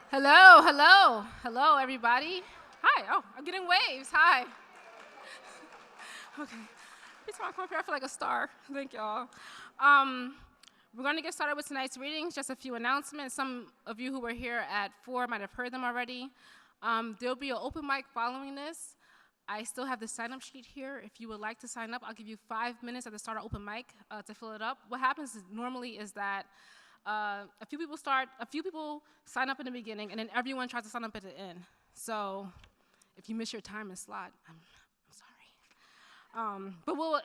Hello, hello, hello, everybody. Hi. Oh, I'm getting waves. Hi. Okay. Every time I come up here, I feel like a star. Thank y'all. Um, we're going to get started with tonight's readings. Just a few announcements. Some of you who were here at 4 might have heard them already. There'll be an open mic following this. I still have the sign-up sheet here. If you would like to sign up, I'll give you 5 minutes at the start of open mic to fill it up. What happens normally is that a few people sign up in the beginning, and then everyone tries to sign up at the end. So if you miss your time and slot, I'm sorry.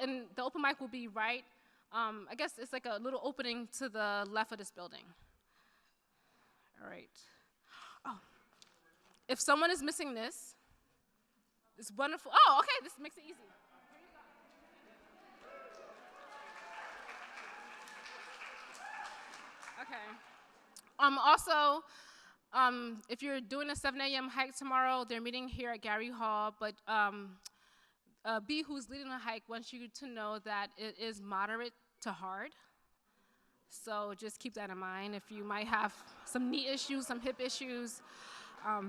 And the open mic will be right. I guess it's like a little opening to the left of this building. All right. Oh, if someone is missing this, it's wonderful. Oh, okay, this makes it easy. Okay. Also, if you're doing a 7 a.m. hike tomorrow, they're meeting here at Gary Hall, but B, who's leading the hike, wants you to know that it is moderate to hard. So just keep that in mind. If you might have some knee issues, some hip issues,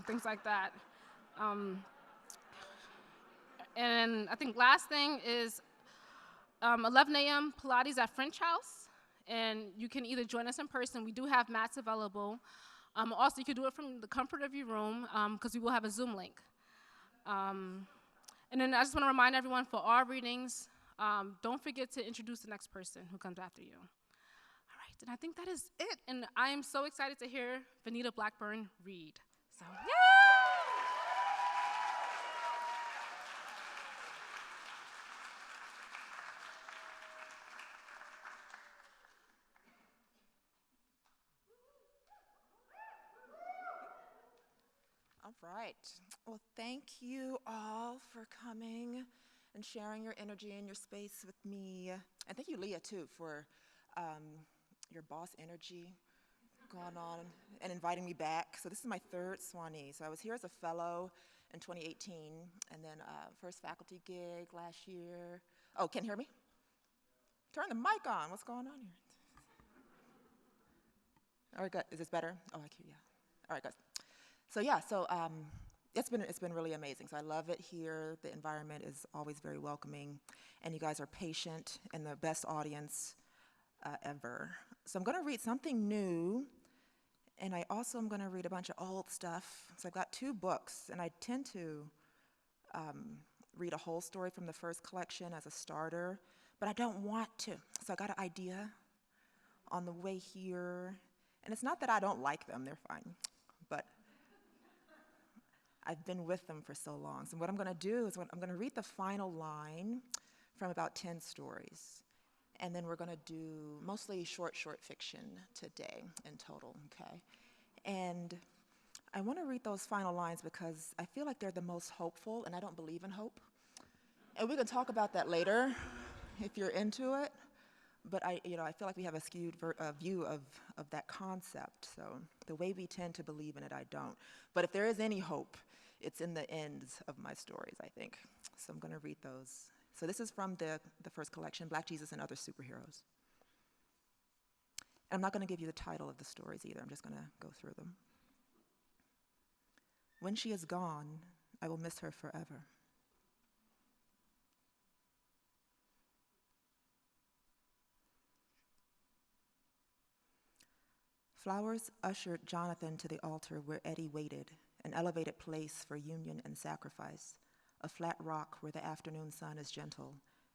things like that. And I think last thing is 11 a.m. Pilates at French House. And you can either join us in person. We do have mats available. Also, you can do it from the comfort of your room because we will have a Zoom link. And then I just want to remind everyone for our readings, don't forget to introduce the next person who comes after you. All right, and I think that is it. And I am so excited to hear Venita Blackburn read. So, yay! All right. Well, thank you all for coming and sharing your energy and your space with me. And thank you, Leah, too, for your boss energy going on and inviting me back. So this is my third Swanee. So I was here as a fellow in 2018, and then first faculty gig last year. Oh, can you hear me? Turn the mic on. What's going on here? All right, good. Is this better? Oh, I can, yeah. All right, guys. So yeah, it's been really amazing. So I love it here. The environment is always very welcoming, and you guys are patient and the best audience ever. So I'm going to read something new, and I also am going to read a bunch of old stuff. So I've got two books, and I tend to read a whole story from the first collection as a starter, but I don't want to. So I got an idea on the way here, and it's not that I don't like them; they're fine, but I've been with them for so long. So what I'm going to do is I'm going to read the final line from about 10 stories. And then we're going to do mostly short fiction today in total, okay? And I want to read those final lines because I feel like they're the most hopeful, and I don't believe in hope. And we can talk about that later if you're into it. But I feel like we have a skewed view of that concept. So the way we tend to believe in it, I don't. But if there is any hope, it's in the ends of my stories, I think. So I'm going to read those. So this is from the first collection, Black Jesus and Other Superheroes. And I'm not going to give you the title of the stories either. I'm just going to go through them. When she is gone, I will miss her forever. Flowers ushered Jonathan to the altar where Eddie waited, an elevated place for union and sacrifice, a flat rock where the afternoon sun is gentle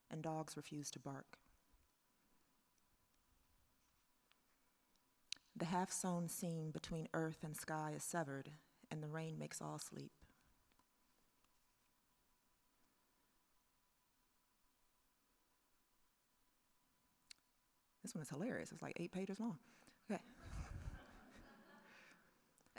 and dogs refuse to bark. The half-sown seam between earth and sky is severed, and the rain makes all sleep. This one is hilarious. It's like 8 pages long. Okay.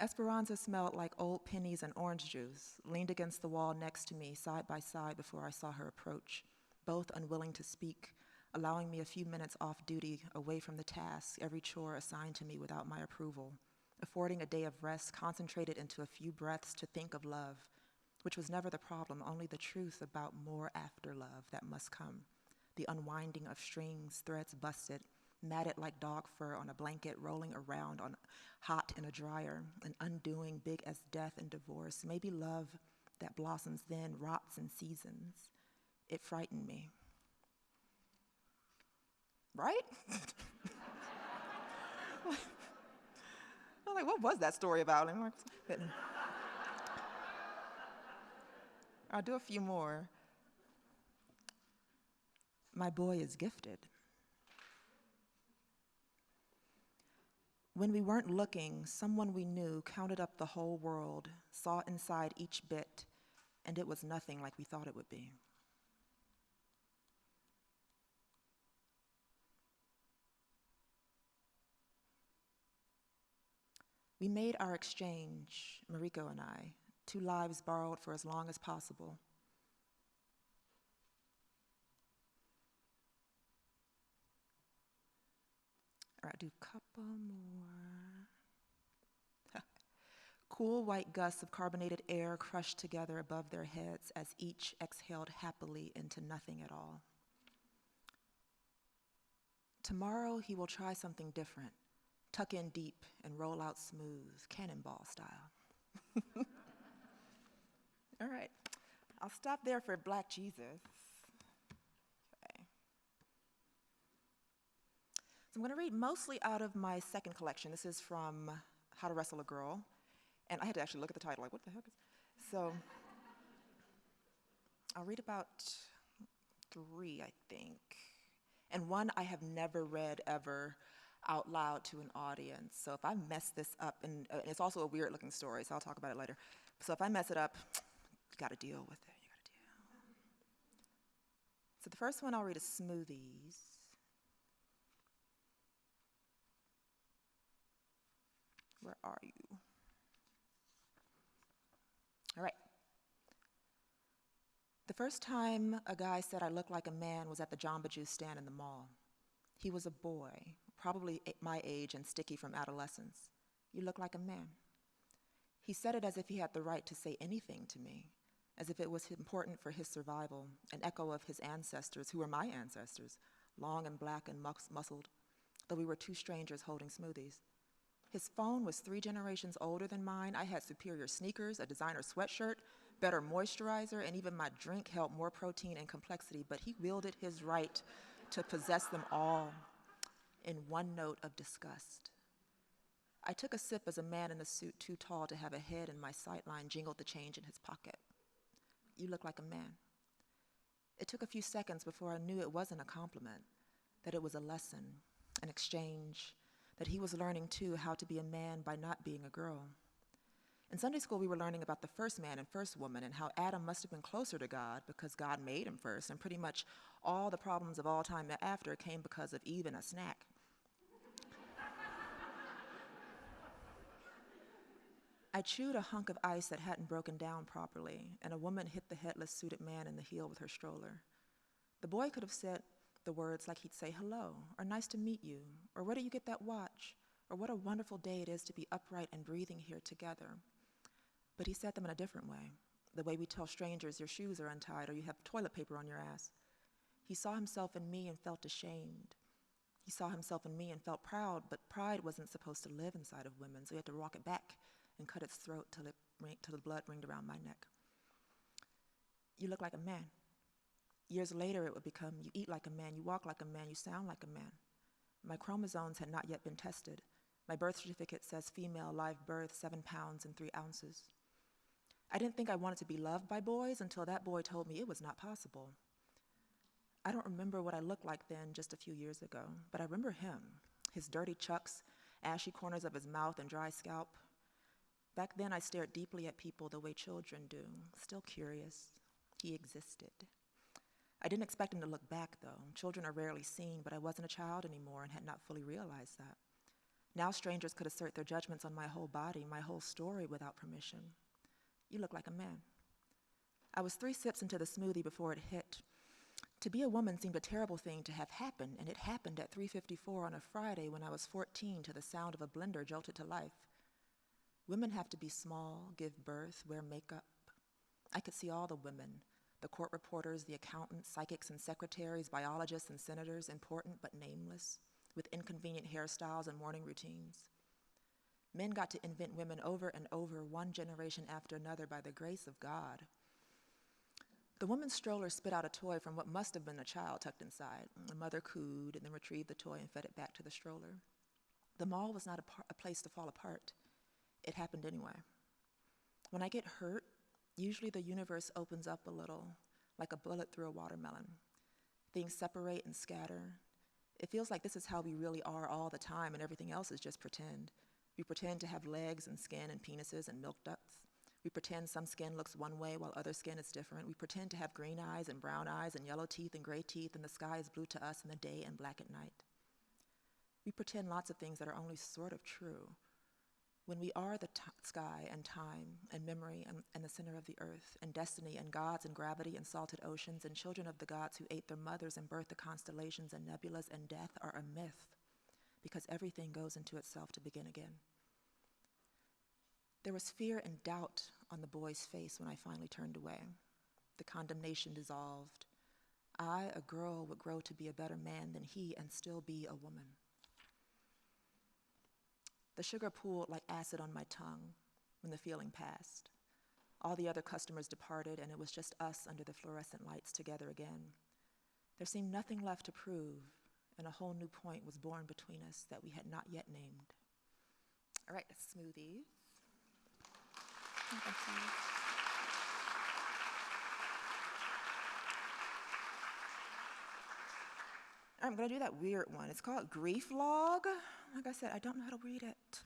Esperanza smelled like old pennies and orange juice, leaned against the wall next to me, side by side before I saw her approach, both unwilling to speak, allowing me a few minutes off duty, away from the task, every chore assigned to me without my approval, affording a day of rest concentrated into a few breaths to think of love, which was never the problem, only the truth about more after love that must come, the unwinding of strings, threads busted, matted like dog fur on a blanket, rolling around on hot in a dryer, and undoing, big as death and divorce. Maybe love that blossoms then rots in seasons. It frightened me. Right? I'm like, what was that story about? I'll do a few more. My boy is gifted. When we weren't looking, someone we knew counted up the whole world, saw inside each bit, and it was nothing like we thought it would be. We made our exchange, Mariko and I, 2 lives borrowed for as long as possible. All right, do a couple more. Cool white gusts of carbonated air crushed together above their heads as each exhaled happily into nothing at all. Tomorrow he will try something different, tuck in deep and roll out smooth, cannonball style. All right, I'll stop there for Black Jesus. Okay. So I'm going to read mostly out of my second collection. This is from How to Wrestle a Girl. And I had to actually look at the title, like, what the heck is... So I'll read about 3, I think. And one I have never read ever out loud to an audience. So if I mess this up, and it's also a weird looking story, so I'll talk about it later. So if I mess it up, you gotta deal with it, you gotta deal. So the first one I'll read is Smoothies. Where are you? All right. The first time a guy said I looked like a man was at the Jamba Juice stand in the mall. He was a boy, probably my age and sticky from adolescence. You look like a man. He said it as if he had the right to say anything to me, as if it was important for his survival, an echo of his ancestors, who were my ancestors, long and black and muscled, though we were 2 strangers holding smoothies. His phone was 3 generations older than mine. I had superior sneakers, a designer sweatshirt, better moisturizer, and even my drink held more protein and complexity, but he wielded his right to possess them all in one note of disgust. I took a sip as a man in a suit too tall to have a head in my sightline jingled the change in his pocket. You look like a man. It took a few seconds before I knew it wasn't a compliment, that it was a lesson, an exchange, that he was learning too how to be a man by not being a girl. In Sunday school, we were learning about the first man and first woman and how Adam must have been closer to God because God made him first, and pretty much all the problems of all time after came because of Eve and a snack. I chewed a hunk of ice that hadn't broken down properly, and a woman hit the headless suited man in the heel with her stroller. The boy could have said the words like he'd say hello, or nice to meet you, or where do you get that watch, or what a wonderful day it is to be upright and breathing here together. But he said them in a different way, the way we tell strangers your shoes are untied or you have toilet paper on your ass. He saw himself in me and felt ashamed. He saw himself in me and felt proud, but pride wasn't supposed to live inside of women, so he had to walk it back and cut its throat till the blood ringed around my neck. You look like a man. Years later, it would become, you eat like a man, you walk like a man, you sound like a man. My chromosomes had not yet been tested. My birth certificate says female, live birth, 7 pounds and 3 ounces. I didn't think I wanted to be loved by boys until that boy told me it was not possible. I don't remember what I looked like then just a few years ago, but I remember him, his dirty chucks, ashy corners of his mouth and dry scalp. Back then, I stared deeply at people the way children do, still curious. He existed. I didn't expect him to look back, though. Children are rarely seen, but I wasn't a child anymore and had not fully realized that. Now strangers could assert their judgments on my whole body, my whole story without permission. You look like a man. I was 3 sips into the smoothie before it hit. To be a woman seemed a terrible thing to have happen, and it happened at 3:54 on a Friday when I was 14 to the sound of a blender jolted to life. Women have to be small, give birth, wear makeup. I could see all the women, the court reporters, the accountants, psychics and secretaries, biologists and senators, important but nameless. with inconvenient hairstyles and morning routines. Men got to invent women over and over, one generation after another, by the grace of God. The woman's stroller spit out a toy from what must have been a child tucked inside. The mother cooed and then retrieved the toy and fed it back to the stroller. The mall was not a place to fall apart. It happened anyway. When I get hurt, usually the universe opens up a little, like a bullet through a watermelon. Things separate and scatter. It feels like this is how we really are all the time, and everything else is just pretend. We pretend to have legs and skin and penises and milk ducts. We pretend some skin looks one way while other skin is different. We pretend to have green eyes and brown eyes and yellow teeth and gray teeth, and the sky is blue to us in the day and black at night. We pretend lots of things that are only sort of true. When we are the sky and time and memory and the center of the earth and destiny and gods and gravity and salted oceans and children of the gods who ate their mothers and birthed the constellations and nebulas, and death are a myth, because everything goes into itself to begin again. There was fear and doubt on the boy's face when I finally turned away. The condemnation dissolved. I, a girl, would grow to be a better man than he and still be a woman. The sugar pooled like acid on my tongue when the feeling passed. All the other customers departed, and it was just us under the fluorescent lights together again. There seemed nothing left to prove, and a whole new point was born between us that we had not yet named. All right, smoothies. I'm going to do that weird one. It's called Grief Log. Like I said, I don't know how to read it.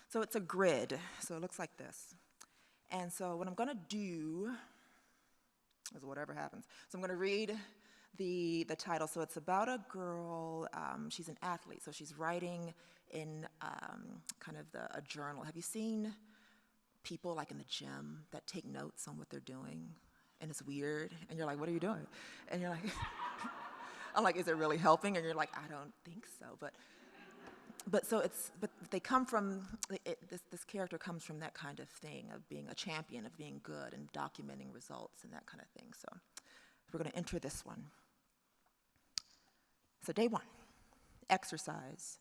So it's a grid. So it looks like this. And so what I'm going to do is whatever happens. So I'm going to read the title. So it's about a girl. She's an athlete. So she's writing in kind of a journal. Have you seen people like in the gym that take notes on what they're doing? And it's weird. And you're like, what are you doing? And you're like... I'm like, is it really helping? And you're like, I don't think so. But they come from, this character comes from that kind of thing, of being a champion, of being good and documenting results and that kind of thing. So we're going to enter this one. So day one, exercise,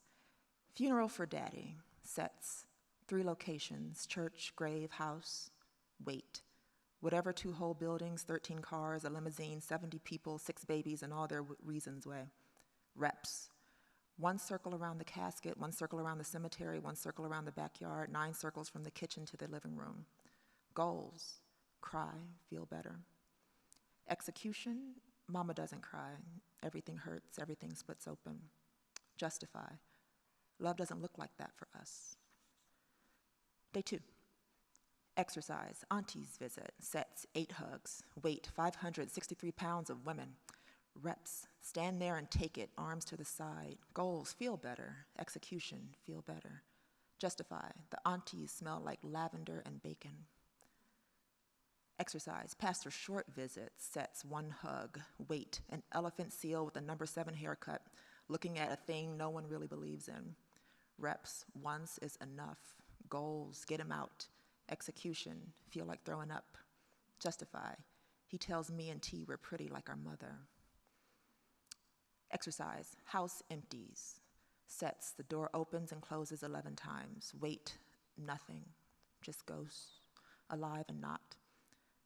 funeral for daddy, sets, 3 locations, church, grave, house, wait. Whatever 2 whole buildings, 13 cars, a limousine, 70 people, 6 babies, and all their reasons way. Reps. 1 circle around the casket, 1 circle around the cemetery, 1 circle around the backyard, 9 circles from the kitchen to the living room. Goals. Cry, feel better. Execution. Mama doesn't cry. Everything hurts, everything splits open. Justify. Love doesn't look like that for us. Day 2. Exercise, auntie's visit, sets, 8 hugs, weight, 563 pounds of women. Reps, stand there and take it, arms to the side. Goals, feel better. Execution, feel better. Justify, the aunties smell like lavender and bacon. Exercise, pastor short visit, sets, 1 hug, weight, an elephant seal with a number 7 haircut, looking at a thing no one really believes in. Reps, once is enough. Goals, get him out. Execution, feel like throwing up. Justify, he tells me and T we're pretty like our mother. Exercise, house empties. Sets, the door opens and closes 11 times. Wait, nothing, just ghosts, alive and not.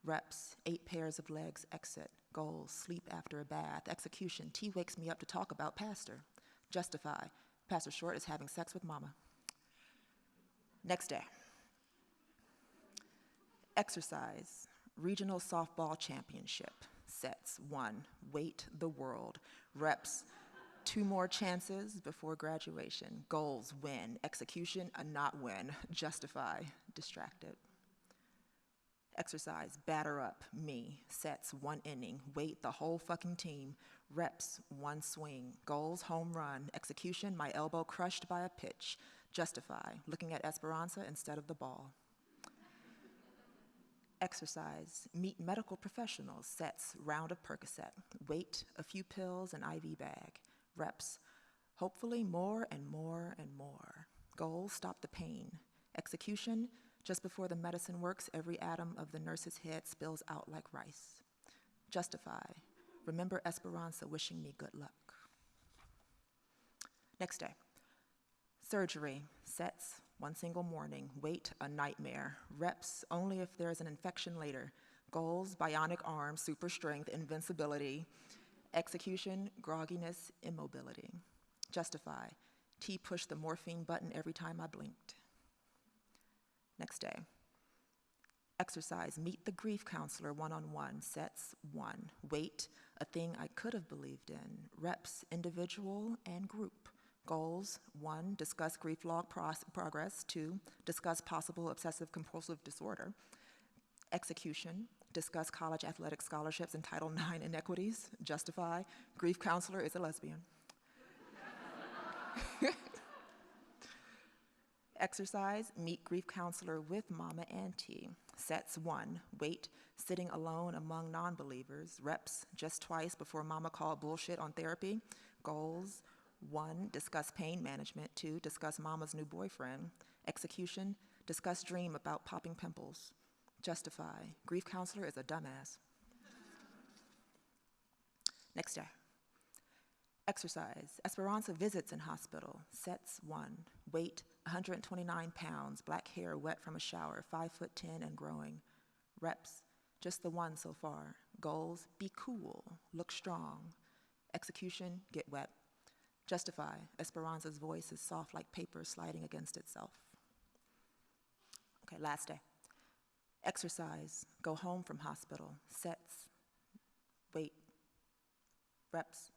Reps, 8 pairs of legs, exit. Goals, sleep after a bath. Execution, T wakes me up to talk about pastor. Justify, pastor short is having sex with mama. Next day. Exercise, regional softball championship, sets, 1, weight the world, reps, 2 more chances before graduation, goals, win, execution, a not win, justify, distracted. Exercise, batter up, me, sets, 1 inning, weight the whole fucking team, reps, 1 swing, goals, home run, execution, my elbow crushed by a pitch, justify, looking at Esperanza instead of the ball. Exercise, meet medical professionals, sets, round of Percocet, weight, a few pills, an IV bag, reps, hopefully more and more and more. Goal, stop the pain. Execution, just before the medicine works, every atom of the nurse's head spills out like rice. Justify, remember Esperanza wishing me good luck. Next day. Surgery, sets, one single morning. Wait, a nightmare. Reps, only if there's an infection later. Goals, bionic arms, super strength, invincibility. Execution, grogginess, immobility. Justify, T pushed the morphine button every time I blinked. Next day. Exercise, meet the grief counselor one-on-one. Sets, 1. Wait, a thing I could have believed in. Reps, individual and group. Goals, 1, discuss grief log progress. 2, discuss possible obsessive-compulsive disorder. Execution, discuss college athletic scholarships and Title IX inequities. Justify, grief counselor is a lesbian. Exercise, meet grief counselor with Mama Auntie. Sets, 1, wait, sitting alone among non-believers. Reps, just twice before Mama called bullshit on therapy. Goals, 1, discuss pain management. 2, discuss Mama's new boyfriend. Execution, discuss dream about popping pimples. Justify, grief counselor is a dumbass. Next day. Exercise, Esperanza visits in hospital. Sets, 1, weight 129 pounds, black hair wet from a shower, 5'10" and growing. Reps, just the 1 so far. Goals, be cool, look strong. Execution, get wet. Justify, Esperanza's voice is soft like paper sliding against itself. Okay, last day. Exercise, go home from hospital. Sets, weight, reps.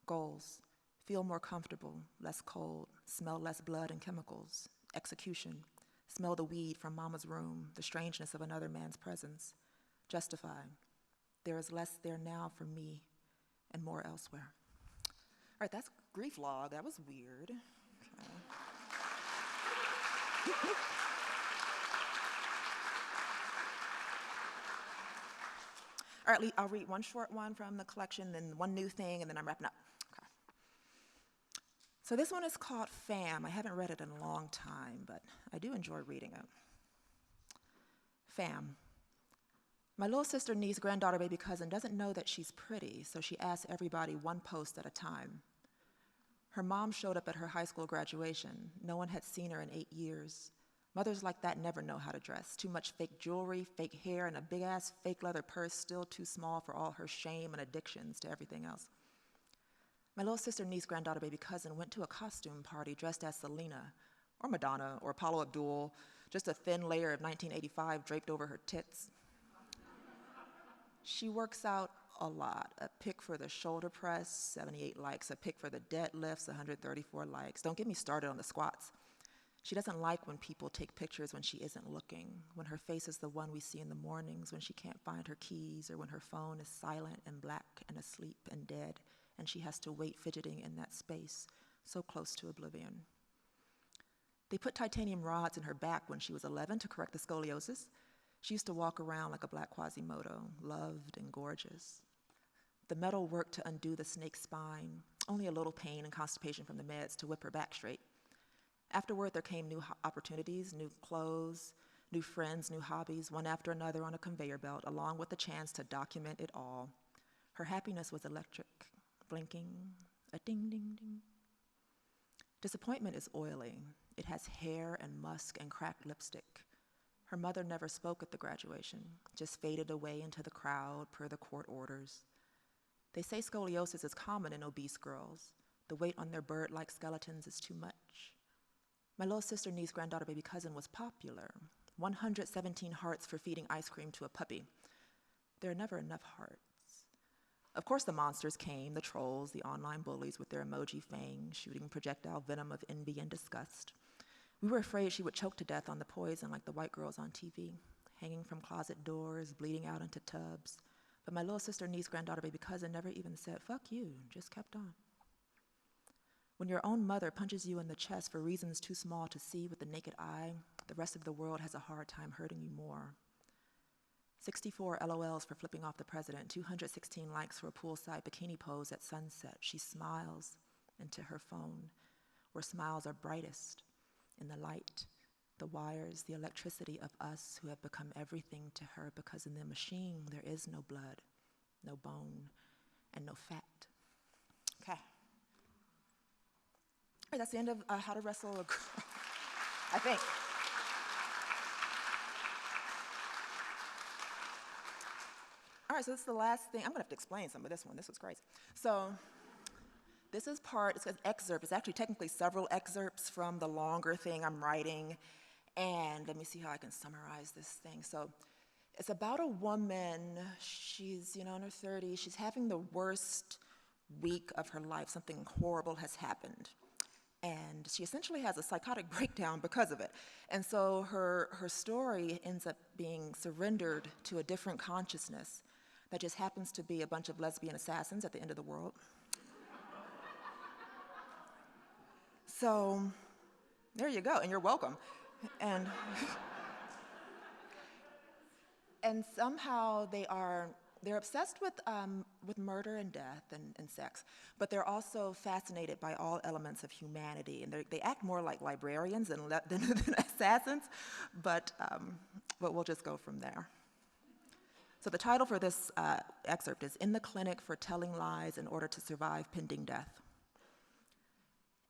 Goals, feel more comfortable, less cold, smell less blood and chemicals. Execution, smell the weed from Mama's room, the strangeness of another man's presence. Justify, there is less there now for me and more elsewhere. All right, that's grief log. That was weird. Okay. All right, I'll read one short one from the collection, then one new thing, and then I'm wrapping up. Okay. So this one is called Fam. I haven't read it in a long time, but I do enjoy reading it. Fam. My little sister, niece, granddaughter, baby cousin doesn't know that she's pretty, so she asks everybody one post at a time. Her mom showed up at her high school graduation. No one had seen her in 8 years. Mothers like that never know how to dress. Too much fake jewelry, fake hair, and a big-ass fake leather purse still too small for all her shame and addictions to everything else. My little sister, niece, granddaughter, baby cousin went to a costume party dressed as Selena, or Madonna, or Paula Abdul, just a thin layer of 1985 draped over her tits. She works out a lot. A pic for the shoulder press, 78 likes. A pic for the deadlifts, 134 likes. Don't get me started on the squats. She doesn't like when people take pictures when she isn't looking, when her face is the one we see in the mornings, when she can't find her keys, or when her phone is silent and black and asleep and dead, and she has to wait fidgeting in that space, so close to oblivion. They put titanium rods in her back when she was 11 to correct the scoliosis. She used to walk around like a black Quasimodo, loved and gorgeous. The metal worked to undo the snake's spine, only a little pain and constipation from the meds to whip her back straight. Afterward, there came new opportunities, new clothes, new friends, new hobbies, one after another on a conveyor belt, along with the chance to document it all. Her happiness was electric, blinking, a ding, ding, ding. Disappointment is oily. It has hair and musk and cracked lipstick. Her mother never spoke at the graduation, just faded away into the crowd per the court orders. They say scoliosis is common in obese girls. The weight on their bird-like skeletons is too much. My little sister, niece, granddaughter, baby cousin was popular. 117 hearts for feeding ice cream to a puppy. There are never enough hearts. Of course the monsters came, the trolls, the online bullies with their emoji fangs, shooting projectile venom of envy and disgust. We were afraid she would choke to death on the poison like the white girls on TV, hanging from closet doors, bleeding out into tubs. But my little sister, niece, granddaughter, baby cousin never even said, "Fuck you," just kept on. When your own mother punches you in the chest for reasons too small to see with the naked eye, the rest of the world has a hard time hurting you more. 64 LOLs for flipping off the president, 216 likes for a poolside bikini pose at sunset. She smiles into her phone, where smiles are brightest, in the light, the wires, the electricity of us who have become everything to her, because in the machine there is no blood, no bone, and no fat. Okay. right, that's the end of How to Wrestle a Girl, I think. All right, so this is the last thing. I'm going to have to explain some of this one. This was crazy. So this is it's an excerpt. It's actually technically several excerpts from the longer thing I'm writing. And let me see how I can summarize this thing. So it's about a woman. She's, in her 30s. She's having the worst week of her life. Something horrible has happened. And she essentially has a psychotic breakdown because of it. And so her story ends up being surrendered to a different consciousness that just happens to be a bunch of lesbian assassins at the end of the world. So there you go, and you're welcome. And and somehow they're obsessed with murder and death and sex, but they're also fascinated by all elements of humanity, and they act more like librarians than assassins, but we'll just go from there. So the title for this excerpt is In the Clinic for Telling Lies in Order to Survive Pending Death.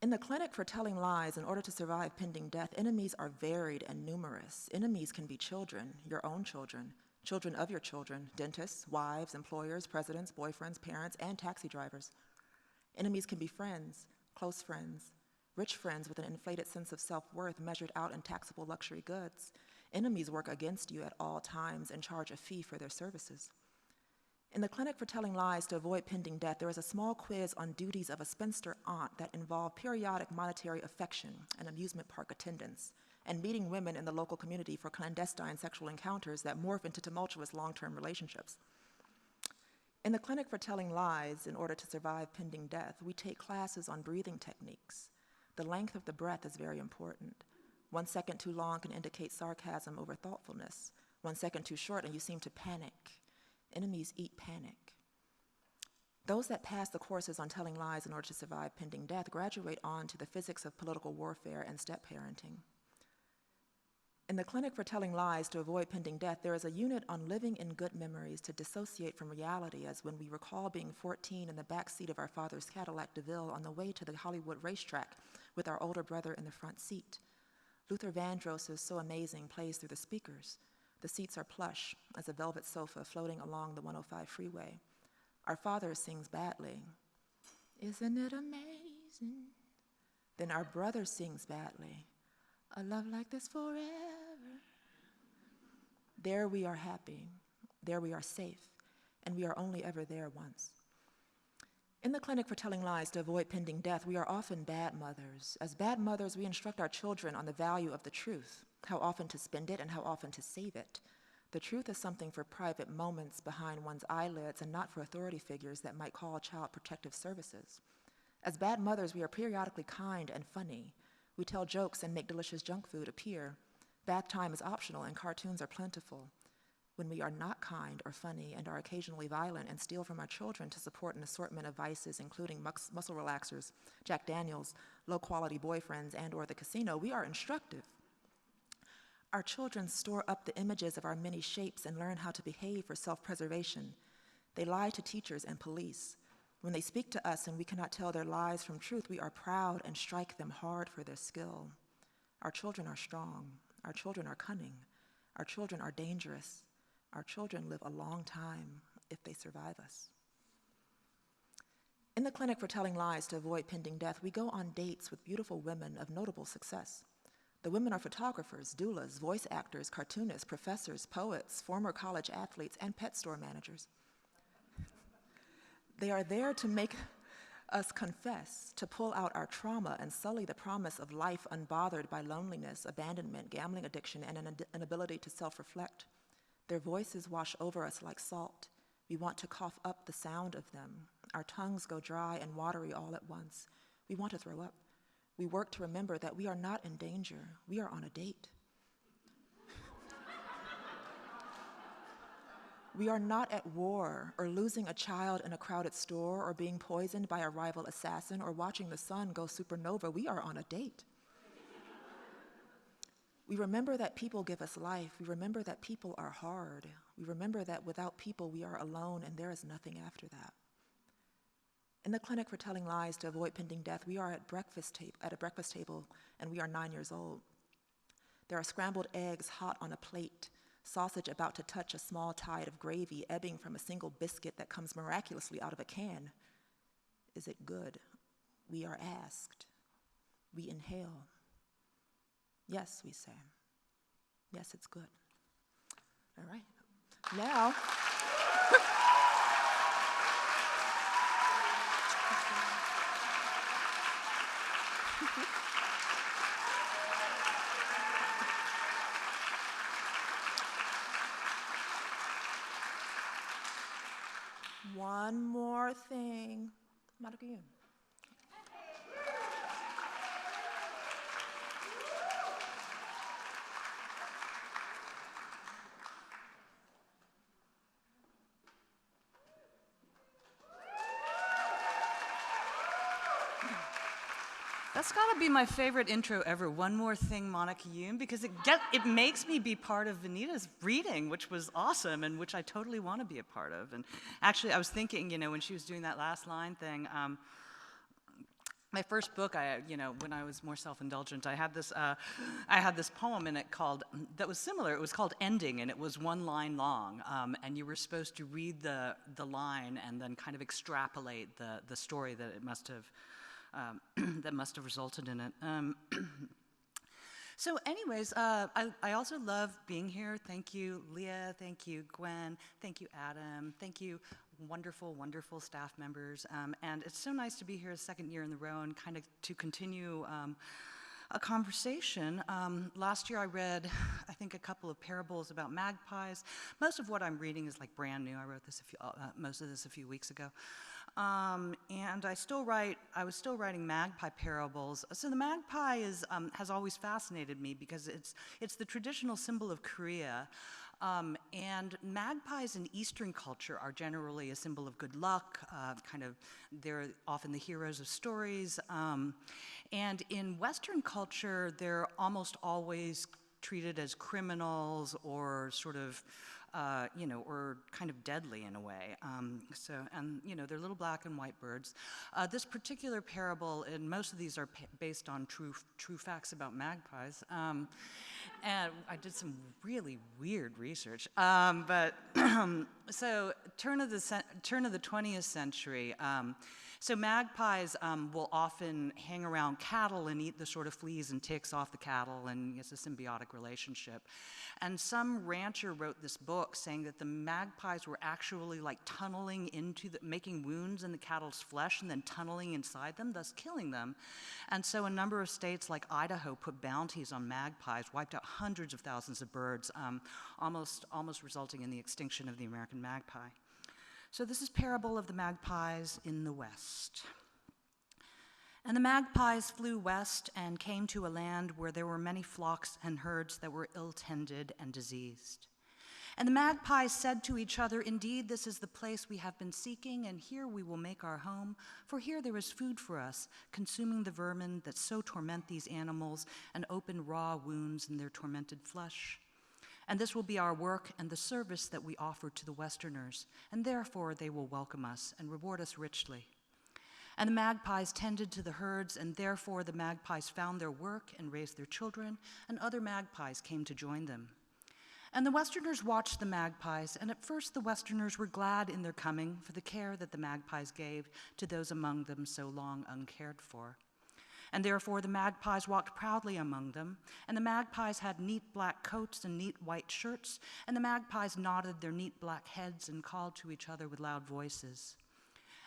In the clinic for telling lies in order to survive pending death, enemies are varied and numerous. Enemies can be children, your own children, children of your children, dentists, wives, employers, presidents, boyfriends, parents, and taxi drivers. Enemies can be friends, close friends, rich friends with an inflated sense of self-worth measured out in taxable luxury goods. Enemies work against you at all times and charge a fee for their services. In the clinic for telling lies to avoid pending death, there is a small quiz on duties of a spinster aunt that involve periodic monetary affection and amusement park attendance, and meeting women in the local community for clandestine sexual encounters that morph into tumultuous long-term relationships. In the clinic for telling lies in order to survive pending death, we take classes on breathing techniques. The length of the breath is very important. 1 second too long can indicate sarcasm over thoughtfulness. 1 second too short and you seem to panic. Enemies eat panic. Those that pass the courses on telling lies in order to survive pending death graduate on to the physics of political warfare and step-parenting. In the clinic for telling lies to avoid pending death, there is a unit on living in good memories to dissociate from reality, as when we recall being 14 in the back seat of our father's Cadillac DeVille on the way to the Hollywood racetrack with our older brother in the front seat. Luther Vandross's So Amazing plays through the speakers. The seats are plush as a velvet sofa floating along the 105 freeway. Our father sings badly. Isn't it amazing? Then our brother sings badly. A love like this forever. There we are happy. There we are safe. And we are only ever there once. In the clinic for telling lies to avoid pending death, we are often bad mothers. As bad mothers, we instruct our children on the value of the truth, how often to spend it and how often to save it. The truth is something for private moments behind one's eyelids and not for authority figures that might call Child Protective Services. As bad mothers, we are periodically kind and funny. We tell jokes and make delicious junk food appear. Bath time is optional and cartoons are plentiful. When we are not kind or funny and are occasionally violent and steal from our children to support an assortment of vices, including muscle relaxers, Jack Daniels, low-quality boyfriends, and/or the casino, we are instructive. Our children store up the images of our many shapes and learn how to behave for self-preservation. They lie to teachers and police. When they speak to us and we cannot tell their lies from truth, we are proud and strike them hard for their skill. Our children are strong. Our children are cunning. Our children are dangerous. Our children live a long time if they survive us. In the clinic for telling lies to avoid pending death, we go on dates with beautiful women of notable success. The women are photographers, doulas, voice actors, cartoonists, professors, poets, former college athletes, and pet store managers. They are there to make us confess, to pull out our trauma and sully the promise of life unbothered by loneliness, abandonment, gambling addiction, and an inability to self-reflect. Their voices wash over us like salt. We want to cough up the sound of them. Our tongues go dry and watery all at once. We want to throw up. We work to remember that we are not in danger. We are on a date. We are not at war or losing a child in a crowded store or being poisoned by a rival assassin or watching the sun go supernova. We are on a date. We remember that people give us life. We remember that people are hard. We remember that without people we are alone and there is nothing after that. In the clinic for telling lies to avoid pending death, we are at a breakfast table, and we are 9 years old. There are scrambled eggs hot on a plate, sausage about to touch a small tide of gravy ebbing from a single biscuit that comes miraculously out of a can. Is it good? We are asked. We inhale. Yes, we say. Yes, it's good. All right. Now, one more thing. Monica Youn. That's got to be my favorite intro ever. One more thing, Monica Youn, because it makes me be part of Venita's reading, which was awesome and which I totally want to be a part of. And actually, I was thinking, when she was doing that last line thing, my first book, when I was more self-indulgent, I had this poem in it that was similar. It was called Ending, and it was one line long, and you were supposed to read the line and then kind of extrapolate the story that it must have. That must have resulted in it. So anyways, I also love being here. Thank you, Leah. Thank you, Gwen. Thank you, Adam. Thank you, wonderful, wonderful staff members. And it's so nice to be here a second year in a row and kind of to continue a conversation. Last year I read, I think, a couple of parables about magpies. Most of what I'm reading is like brand new. I wrote this most of this a few weeks ago. And I was still writing magpie parables. So the magpie has always fascinated me because it's the traditional symbol of Korea. And magpies in Eastern culture are generally a symbol of good luck, they're often the heroes of stories. And in Western culture, they're almost always treated as criminals or sort of or kind of deadly in a way. They're little black and white birds. This particular parable, and most of these are based on true facts about magpies. And I did some really weird research. So turn of the 20th century. So magpies will often hang around cattle and eat the sort of fleas and ticks off the cattle, and it's a symbiotic relationship. And some rancher wrote this book saying that the magpies were actually like tunneling making wounds in the cattle's flesh and then tunneling inside them, thus killing them. And so a number of states like Idaho put bounties on magpies, wiped out hundreds of thousands of birds, almost resulting in the extinction of the American magpie. So this is Parable of the Magpies in the West. And the magpies flew west and came to a land where there were many flocks and herds that were ill-tended and diseased. And the magpies said to each other, "Indeed, this is the place we have been seeking, and here we will make our home, for here there is food for us, consuming the vermin that so torment these animals and open raw wounds in their tormented flesh. And this will be our work and the service that we offer to the Westerners, and therefore they will welcome us and reward us richly." And the magpies tended to the herds, and therefore the magpies found their work and raised their children, and other magpies came to join them. And the Westerners watched the magpies, and at first the Westerners were glad in their coming for the care that the magpies gave to those among them so long uncared for. And therefore the magpies walked proudly among them, and the magpies had neat black coats and neat white shirts, and the magpies nodded their neat black heads and called to each other with loud voices.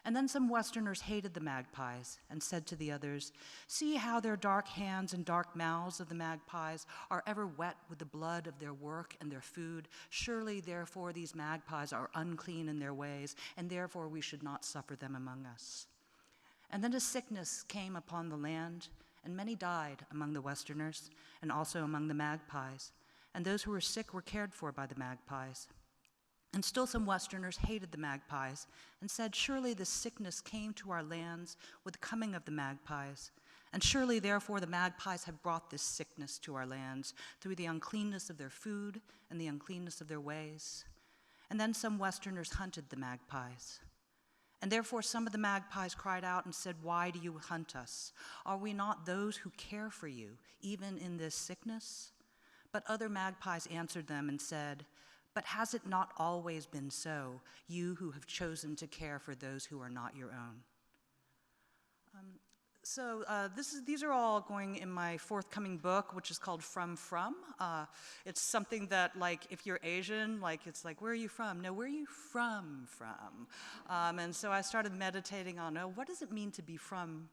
And then some Westerners hated the magpies and said to the others, "See how their dark hands and dark mouths of the magpies are ever wet with the blood of their work and their food. Surely, therefore, these magpies are unclean in their ways, and therefore we should not suffer them among us." And then a sickness came upon the land, and many died among the Westerners and also among the magpies. And those who were sick were cared for by the magpies. And still some Westerners hated the magpies and said, "Surely this sickness came to our lands with the coming of the magpies. And surely, therefore, the magpies have brought this sickness to our lands through the uncleanness of their food and the uncleanness of their ways." And then some Westerners hunted the magpies. And therefore some of the magpies cried out and said, "Why do you hunt us? Are we not those who care for you, even in this sickness?" But other magpies answered them and said, "But has it not always been so, you who have chosen to care for those who are not your own?" These are all going in my forthcoming book, which is called From. It's something that, like, if you're Asian, like, it's like, where are you from? No, where are you from? And so I started meditating on, what does it mean to be from?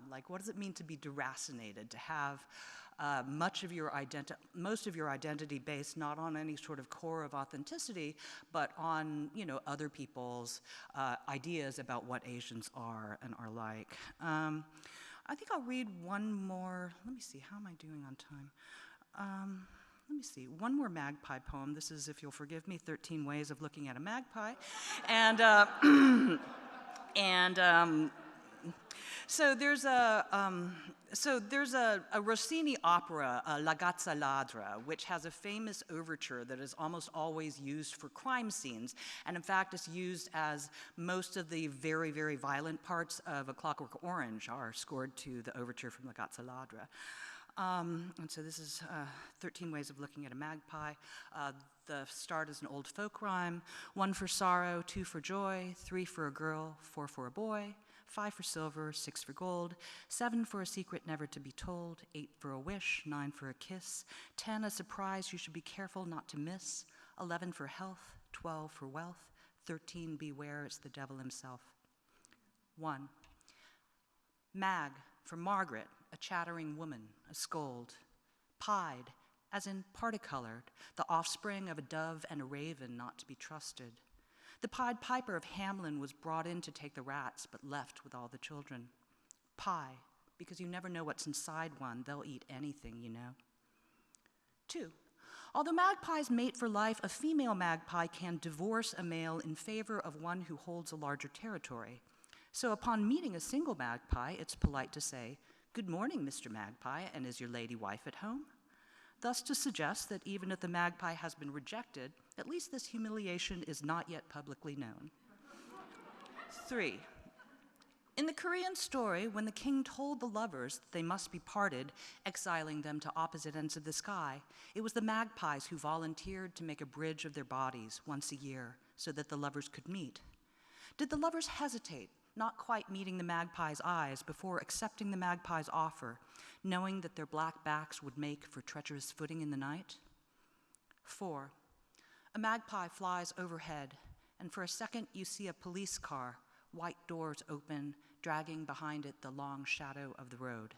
Like, what does it mean to be deracinated, to have most of your identity based not on any sort of core of authenticity, but on, other people's ideas about what Asians are and are like. I think I'll read one more. Let me see, how am I doing on time? Let me see, one more magpie poem. This is, if you'll forgive me, 13 Ways of Looking at a Magpie. So there's a Rossini opera, La Gazza Ladra, which has a famous overture that is almost always used for crime scenes, and in fact is used as most of the very, very violent parts of A Clockwork Orange are scored to the overture from La Gazza Ladra. And so this is 13 Ways of Looking at a Magpie. The start is an old folk rhyme: 1 for sorrow, 2 for joy, 3 for a girl, 4 for a boy, 5 for silver, 6 for gold, 7 for a secret never to be told, 8 for a wish, 9 for a kiss, 10 a surprise you should be careful not to miss, 11 for health, 12 for wealth, 13 beware it's the devil himself. 1. Mag for Margaret, a chattering woman, a scold. Pied, as in particolored, the offspring of a dove and a raven not to be trusted. The Pied Piper of Hamelin was brought in to take the rats, but left with all the children. Pie, because you never know what's inside one. They'll eat anything, 2. Although magpies mate for life, a female magpie can divorce a male in favor of one who holds a larger territory. So upon meeting a single magpie, it's polite to say, "Good morning, Mr. Magpie, and is your lady wife at home?" Thus to suggest that even if the magpie has been rejected, at least this humiliation is not yet publicly known. 3. In the Korean story, when the king told the lovers that they must be parted, exiling them to opposite ends of the sky, it was the magpies who volunteered to make a bridge of their bodies once a year so that the lovers could meet. Did the lovers hesitate, not quite meeting the magpie's eyes, before accepting the magpie's offer, knowing that their black backs would make for treacherous footing in the night? 4. A magpie flies overhead, and for a second you see a police car, white doors open, dragging behind it the long shadow of the road.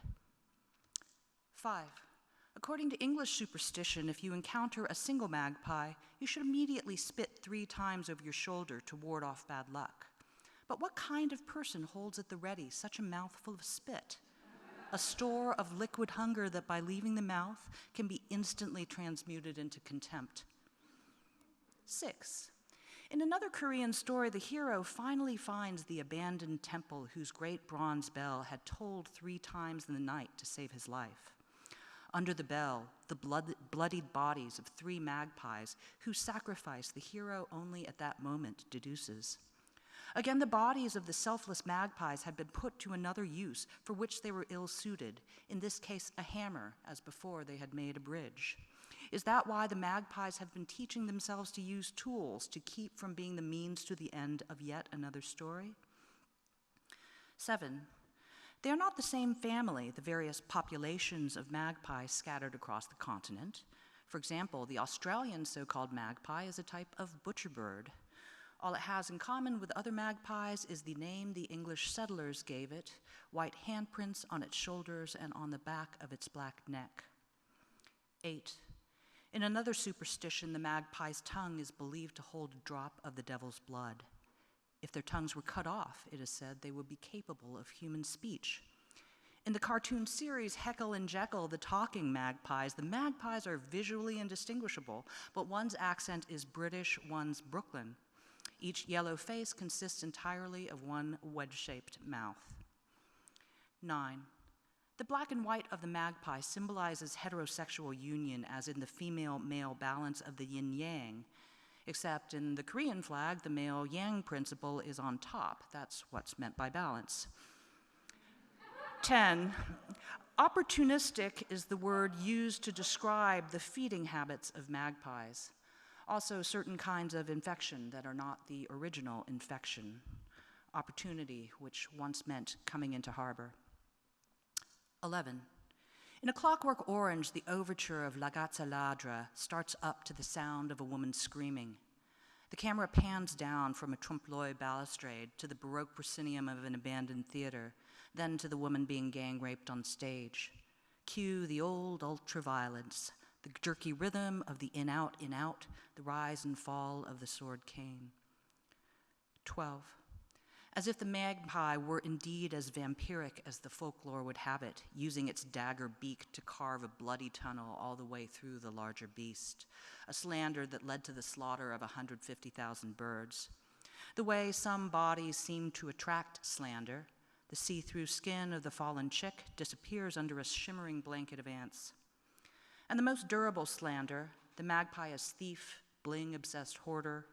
5. According to English superstition, if you encounter a single magpie, you should immediately spit 3 times over your shoulder to ward off bad luck. But what kind of person holds at the ready such a mouthful of spit? A store of liquid hunger that by leaving the mouth can be instantly transmuted into contempt. 6. In another Korean story, the hero finally finds the abandoned temple whose great bronze bell had tolled 3 times in the night to save his life. Under the bell, the bloodied bodies of 3 magpies whose sacrifice the hero only at that moment deduces. Again, the bodies of the selfless magpies had been put to another use for which they were ill-suited, in this case a hammer, as before they had made a bridge. Is that why the magpies have been teaching themselves to use tools to keep from being the means to the end of yet another story? 7. They are not the same family, the various populations of magpies scattered across the continent. For example, the Australian so-called magpie is a type of butcher bird. All it has in common with other magpies is the name the English settlers gave it, white handprints on its shoulders and on the back of its black neck. 8. In another superstition, the magpie's tongue is believed to hold a drop of the devil's blood. If their tongues were cut off, it is said, they would be capable of human speech. In the cartoon series Heckle and Jekyll, the talking magpies, the magpies are visually indistinguishable, but one's accent is British, one's Brooklyn. Each yellow face consists entirely of one wedge-shaped mouth. 9. The black and white of the magpie symbolizes heterosexual union, as in the female-male balance of the yin-yang. except in the Korean flag, the male yang principle is on top. That's what's meant by balance. 10, opportunistic is the word used to describe the feeding habits of magpies. Also, certain kinds of infection that are not the original infection. Opportunity, which once meant coming into harbor. 11, in A Clockwork Orange, the overture of La Gazza Ladra starts up to the sound of a woman screaming. The camera pans down from a trompe-l'oeil balustrade to the Baroque proscenium of an abandoned theater, then to the woman being gang-raped on stage. Cue the old ultra-violence, the jerky rhythm of the in-out, the rise and fall of the sword cane. 12, as if the magpie were indeed as vampiric as the folklore would have it, using its dagger beak to carve a bloody tunnel all the way through the larger beast, a slander that led to the slaughter of 150,000 birds. The way some bodies seem to attract slander, the see-through skin of the fallen chick disappears under a shimmering blanket of ants. And the most durable slander, the magpie as thief, bling-obsessed hoarder,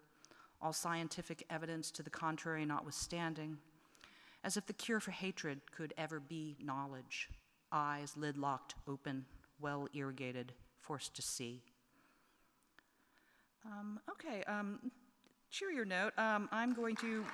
all scientific evidence to the contrary notwithstanding, as if the cure for hatred could ever be knowledge, eyes lid-locked open, well-irrigated, forced to see. Cheerier note, I'm going to...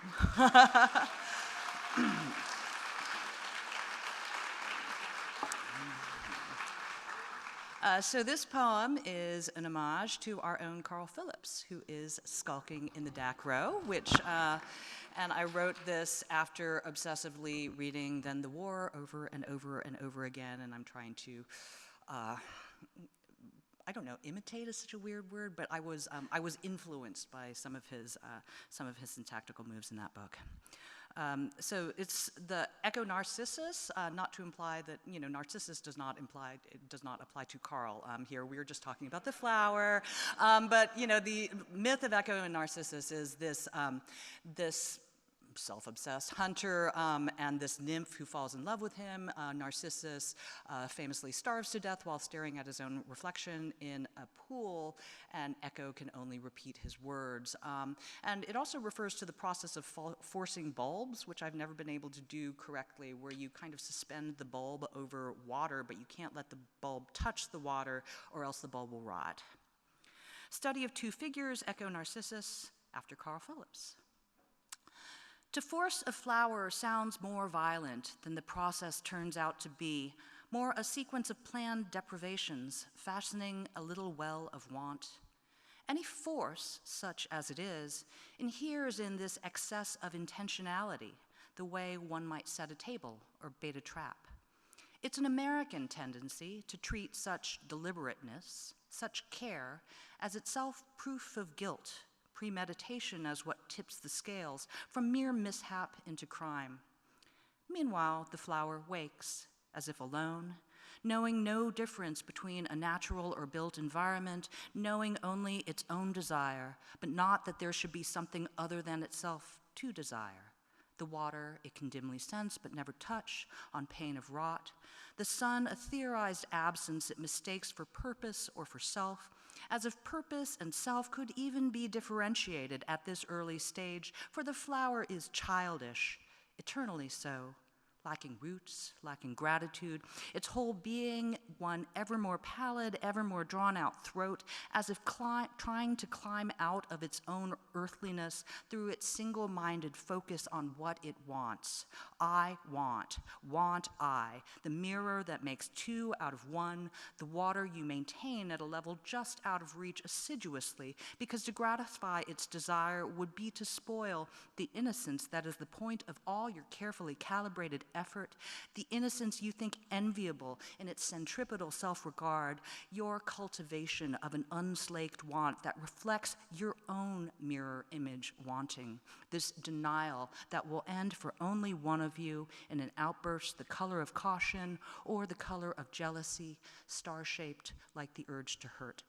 So this poem is an homage to our own Carl Phillips, who is skulking in the back row, and I wrote this after obsessively reading Then the War over and over and over again, and I'm trying to, I don't know, imitate is such a weird word, but I was influenced by some of his syntactical moves in that book. So it's the Echo Narcissus, not to imply that, Narcissus does not apply to Carl here. We were just talking about the flower. But, the myth of Echo and Narcissus is this self-obsessed hunter and this nymph who falls in love with him. Narcissus famously starves to death while staring at his own reflection in a pool, and Echo can only repeat his words. And it also refers to the process of forcing bulbs, which I've never been able to do correctly, where you kind of suspend the bulb over water, but you can't let the bulb touch the water or else the bulb will rot. Study of two figures, Echo Narcissus, after Carl Phillips. To force a flower sounds more violent than the process turns out to be, more a sequence of planned deprivations, fastening a little well of want. Any force, such as it is, inheres in this excess of intentionality, the way one might set a table or bait a trap. It's an American tendency to treat such deliberateness, such care, as itself proof of guilt, premeditation as what tips the scales from mere mishap into crime. Meanwhile, the flower wakes, as if alone, knowing no difference between a natural or built environment, knowing only its own desire, but not that there should be something other than itself to desire. The water it can dimly sense but never touch, on pain of rot. The sun, a theorized absence it mistakes for purpose or for self, as if purpose and self could even be differentiated at this early stage, for the flower is childish, eternally so, lacking roots, lacking gratitude, its whole being one ever more pallid, ever more drawn-out throat, as if trying to climb out of its own earthliness through its single-minded focus on what it wants. I want I, the mirror that makes two out of one, the water you maintain at a level just out of reach assiduously, because to gratify its desire would be to spoil the innocence that is the point of all your carefully calibrated effort, the innocence you think enviable in its centripetal self-regard, your cultivation of an unslaked want that reflects your own mirror image wanting, this denial that will end for only one of you in an outburst the color of caution or the color of jealousy, star-shaped like the urge to hurt.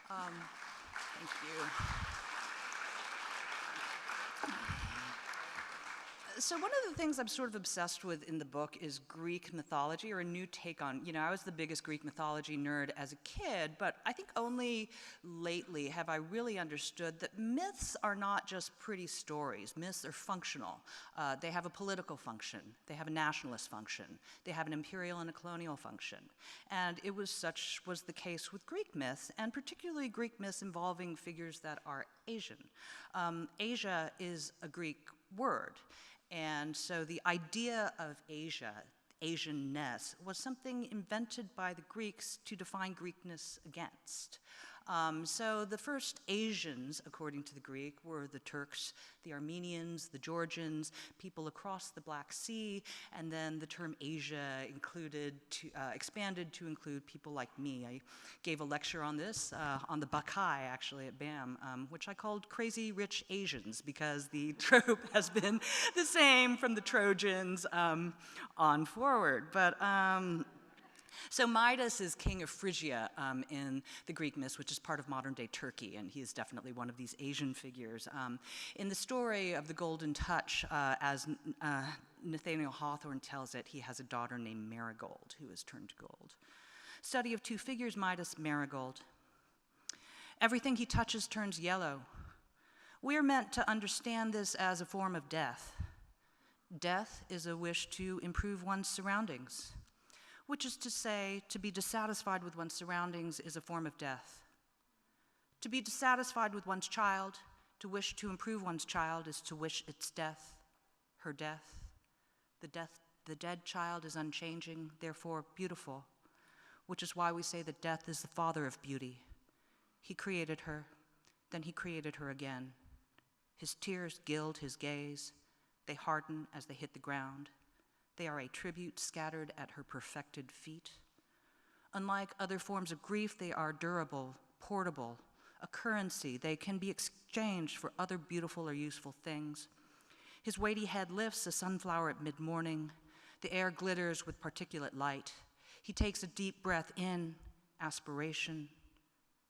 Thank you. So one of the things I'm sort of obsessed with in the book is Greek mythology, or a new take on, I was the biggest Greek mythology nerd as a kid, but I think only lately have I really understood that myths are not just pretty stories. Myths are functional. They have a political function. They have a nationalist function. They have an imperial and a colonial function. And such was the case with Greek myths, and particularly Greek myths involving figures that are Asian. Asia is a Greek word. And so the idea of Asia, Asianness, was something invented by the Greeks to define Greekness against. So the first Asians, according to the Greek, were the Turks, the Armenians, the Georgians, people across the Black Sea, and then the term Asia expanded to include people like me. I gave a lecture on this, on the Bacchae, actually, at BAM, which I called Crazy Rich Asians, because the trope has been the same from the Trojans on forward. So Midas is king of Phrygia in the Greek myths, which is part of modern-day Turkey, and he is definitely one of these Asian figures. In the story of the Golden Touch, as Nathaniel Hawthorne tells it, he has a daughter named Marigold, who is turned to gold. Study of two figures, Midas, Marigold. Everything he touches turns yellow. We are meant to understand this as a form of death. Death is a wish to improve one's surroundings, which is to say, to be dissatisfied with one's surroundings is a form of death. To be dissatisfied with one's child, to wish to improve one's child, is to wish its death, her death. The dead child is unchanging, therefore beautiful, which is why we say that death is the father of beauty. He created her, then he created her again. His tears gild his gaze. They harden as they hit the ground. They are a tribute scattered at her perfected feet. Unlike other forms of grief, they are durable, portable, a currency. They can be exchanged for other beautiful or useful things. His weighty head lifts a sunflower at mid-morning. The air glitters with particulate light. He takes a deep breath in, aspiration.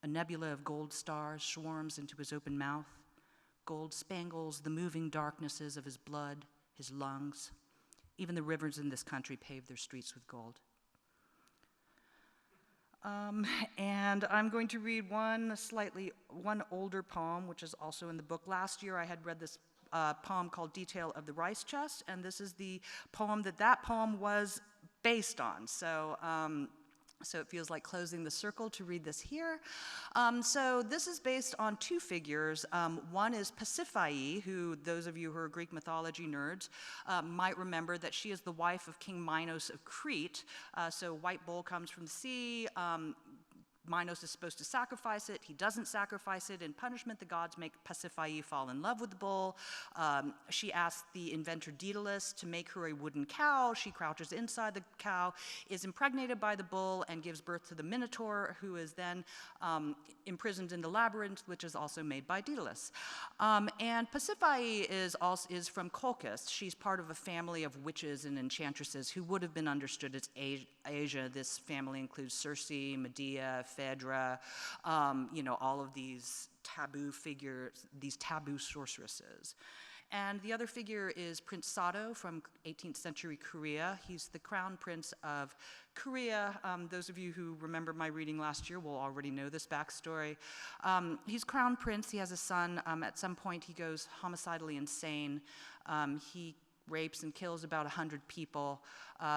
A nebula of gold stars swarms into his open mouth. Gold spangles the moving darknesses of his blood, his lungs. Even the rivers in this country pave their streets with gold. And I'm going to read one older poem, which is also in the book. Last year I had read this poem called Detail of the Rice Chest, and this is the poem that poem was based on. So it feels like closing the circle to read this here. So this is based on two figures. One is Pasiphae, who those of you who are Greek mythology nerds might remember that she is the wife of King Minos of Crete. So white bull comes from the sea. Minos is supposed to sacrifice it. He doesn't sacrifice it. In punishment, the gods make Pasiphae fall in love with the bull. She asks the inventor Daedalus to make her a wooden cow. She crouches inside the cow, is impregnated by the bull, and gives birth to the Minotaur, who is then imprisoned in the labyrinth, which is also made by Daedalus. And Pasiphae is from Colchis. She's part of a family of witches and enchantresses who would have been understood as Asia. This family includes Circe, Medea, Phaedra, all of these taboo figures, these taboo sorceresses. And the other figure is Prince Sado from 18th century Korea. He's the crown prince of Korea. Those of you who remember my reading last year will already know this backstory. He's crown prince. He has a son. At some point, he goes homicidally insane. He rapes and kills about 100 people.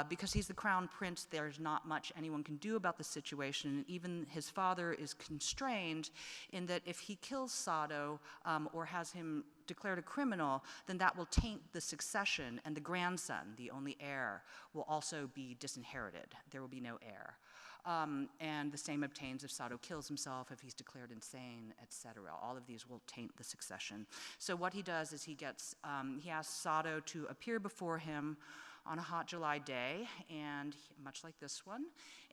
Because he's the crown prince, there's not much anyone can do about the situation. Even his father is constrained in that if he kills Sado or has him declared a criminal, then that will taint the succession, and the grandson, the only heir, will also be disinherited. There will be no heir. And the same obtains if Sado kills himself, if he's declared insane, etc. All of these will taint the succession. So what he does is he asks Sado to appear before him on a hot July day, and much like this one,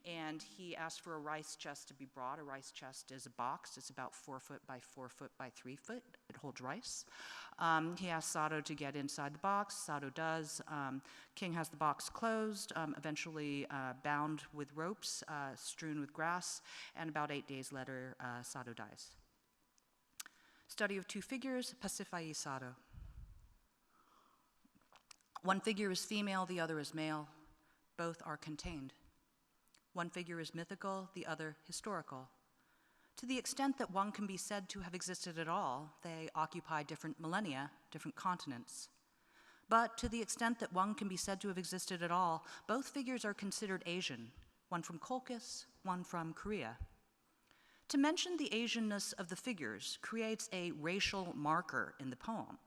and he asked for a rice chest to be brought. A rice chest is a box. It's about 4 foot by 4 foot by 3 foot. It holds rice. He asks Sado to get inside the box. Sado does. King has the box closed, eventually bound with ropes, strewn with grass, and about 8 days later, Sado dies. Study of two figures, Pasiphae, Sado. One figure is female, the other is male. Both are contained. One figure is mythical, the other historical. To the extent that one can be said to have existed at all, they occupy different millennia, different continents. But to the extent that one can be said to have existed at all, both figures are considered Asian, one from Colchis, one from Korea. To mention the Asianness of the figures creates a racial marker in the poem.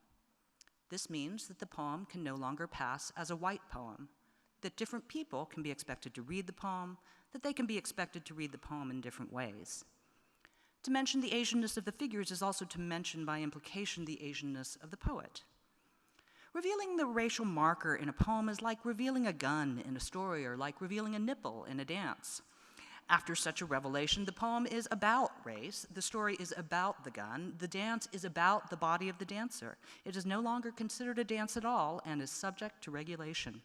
This means that the poem can no longer pass as a white poem, that different people can be expected to read the poem, that they can be expected to read the poem in different ways. To mention the Asianness of the figures is also to mention by implication the Asianness of the poet. Revealing the racial marker in a poem is like revealing a gun in a story or like revealing a nipple in a dance. After such a revelation, the poem is about race, the story is about the gun, the dance is about the body of the dancer. It is no longer considered a dance at all and is subject to regulation.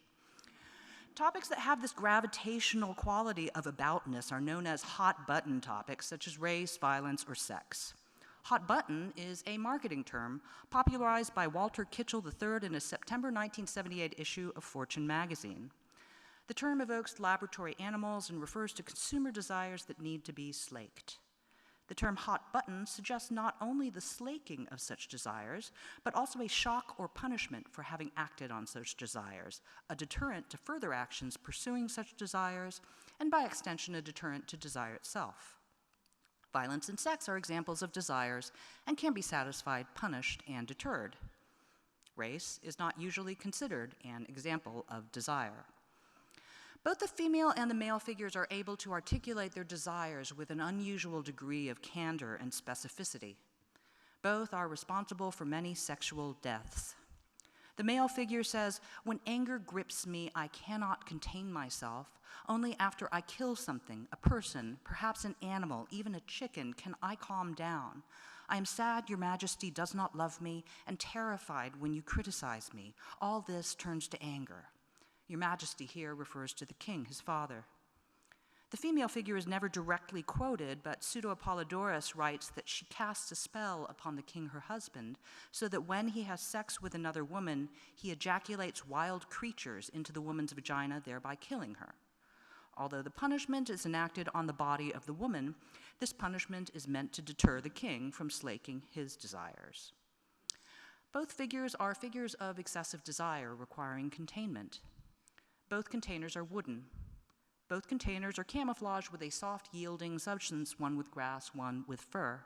Topics that have this gravitational quality of aboutness are known as hot button topics, such as race, violence, or sex. Hot button is a marketing term popularized by Walter Kitchell III in a September 1978 issue of Fortune magazine. The term evokes laboratory animals and refers to consumer desires that need to be slaked. The term hot button suggests not only the slaking of such desires, but also a shock or punishment for having acted on such desires, a deterrent to further actions pursuing such desires, and by extension, a deterrent to desire itself. Violence and sex are examples of desires and can be satisfied, punished, and deterred. Race is not usually considered an example of desire. Both the female and the male figures are able to articulate their desires with an unusual degree of candor and specificity. Both are responsible for many sexual deaths. The male figure says, "When anger grips me, I cannot contain myself. Only after I kill something, a person, perhaps an animal, even a chicken, can I calm down. I am sad your majesty does not love me and terrified when you criticize me. All this turns to anger." Your Majesty here refers to the king, his father. The female figure is never directly quoted, but Pseudo-Apollodorus writes that she casts a spell upon the king, her husband, so that when he has sex with another woman, he ejaculates wild creatures into the woman's vagina, thereby killing her. Although the punishment is enacted on the body of the woman, this punishment is meant to deter the king from slaking his desires. Both figures are figures of excessive desire requiring containment. Both containers are wooden. Both containers are camouflaged with a soft, yielding substance, one with grass, one with fur.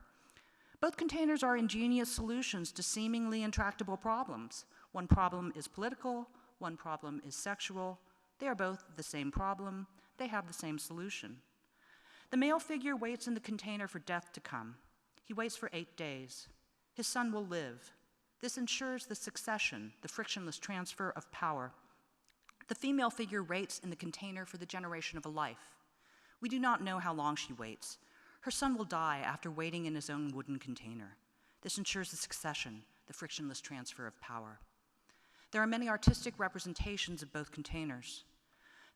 Both containers are ingenious solutions to seemingly intractable problems. One problem is political, one problem is sexual. They are both the same problem. They have the same solution. The male figure waits in the container for death to come. He waits for 8 days. His son will live. This ensures the succession, the frictionless transfer of power. The female figure waits in the container for the generation of a life. We do not know how long she waits. Her son will die after waiting in his own wooden container. This ensures the succession, the frictionless transfer of power. There are many artistic representations of both containers.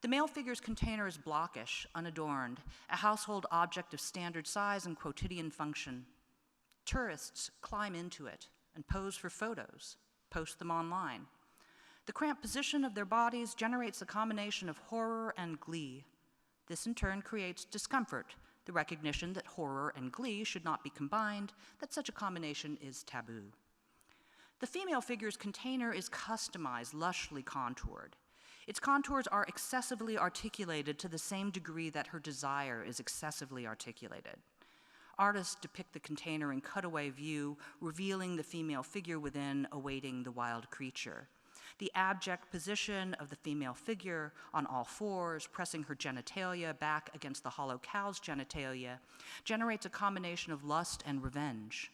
The male figure's container is blockish, unadorned, a household object of standard size and quotidian function. Tourists climb into it and pose for photos, post them online. The cramped position of their bodies generates a combination of horror and glee. This in turn creates discomfort, the recognition that horror and glee should not be combined, that such a combination is taboo. The female figure's container is customized, lushly contoured. Its contours are excessively articulated to the same degree that her desire is excessively articulated. Artists depict the container in cutaway view, revealing the female figure within, awaiting the wild creature. The abject position of the female figure on all fours, pressing her genitalia back against the hollow cow's genitalia, generates a combination of lust and revenge.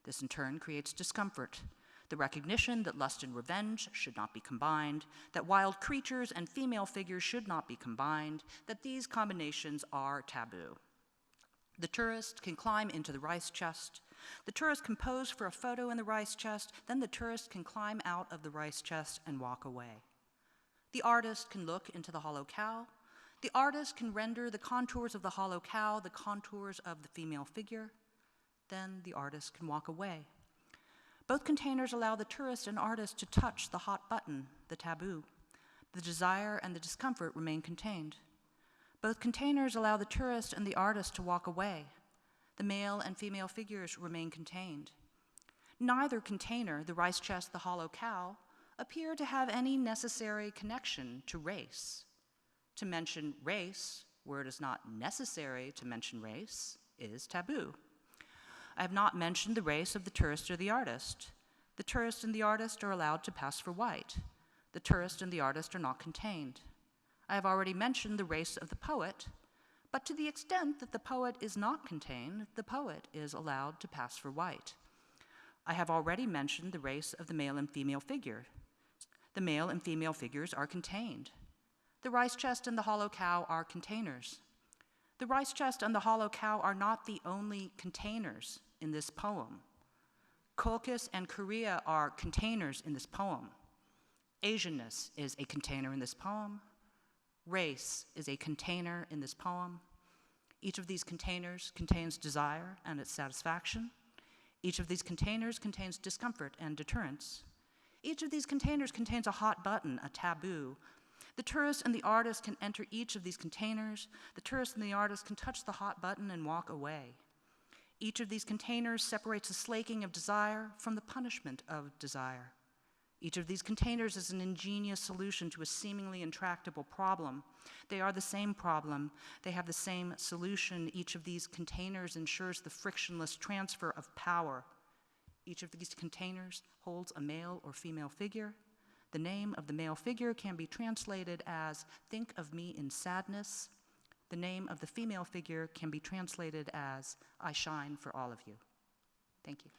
This in turn creates discomfort, the recognition that lust and revenge should not be combined, that wild creatures and female figures should not be combined, that these combinations are taboo. The tourist can climb into the rice chest. The tourist can pose for a photo in the rice chest, then the tourist can climb out of the rice chest and walk away. The artist can look into the hollow cow. The artist can render the contours of the hollow cow the contours of the female figure. Then the artist can walk away. Both containers allow the tourist and artist to touch the hot button, the taboo. The desire and the discomfort remain contained. Both containers allow the tourist and the artist to walk away. The male and female figures remain contained. Neither container, the rice chest, the hollow cow, appear to have any necessary connection to race. To mention race, where it is not necessary to mention race, is taboo. I have not mentioned the race of the tourist or the artist. The tourist and the artist are allowed to pass for white. The tourist and the artist are not contained. I have already mentioned the race of the poet, but to the extent that the poet is not contained, the poet is allowed to pass for white. I have already mentioned the race of the male and female figure. The male and female figures are contained. The rice chest and the hollow cow are containers. The rice chest and the hollow cow are not the only containers in this poem. Caucasus and Korea are containers in this poem. Asianness is a container in this poem. Race is a container in this poem. Each of these containers contains desire and its satisfaction. Each of these containers contains discomfort and deterrence. Each of these containers contains a hot button, a taboo. The tourist and the artist can enter each of these containers. The tourist and the artist can touch the hot button and walk away. Each of these containers separates the slaking of desire from the punishment of desire. Each of these containers is an ingenious solution to a seemingly intractable problem. They are the same problem. They have the same solution. Each of these containers ensures the frictionless transfer of power. Each of these containers holds a male or female figure. The name of the male figure can be translated as "think of me in sadness." The name of the female figure can be translated as "I shine for all of you." Thank you.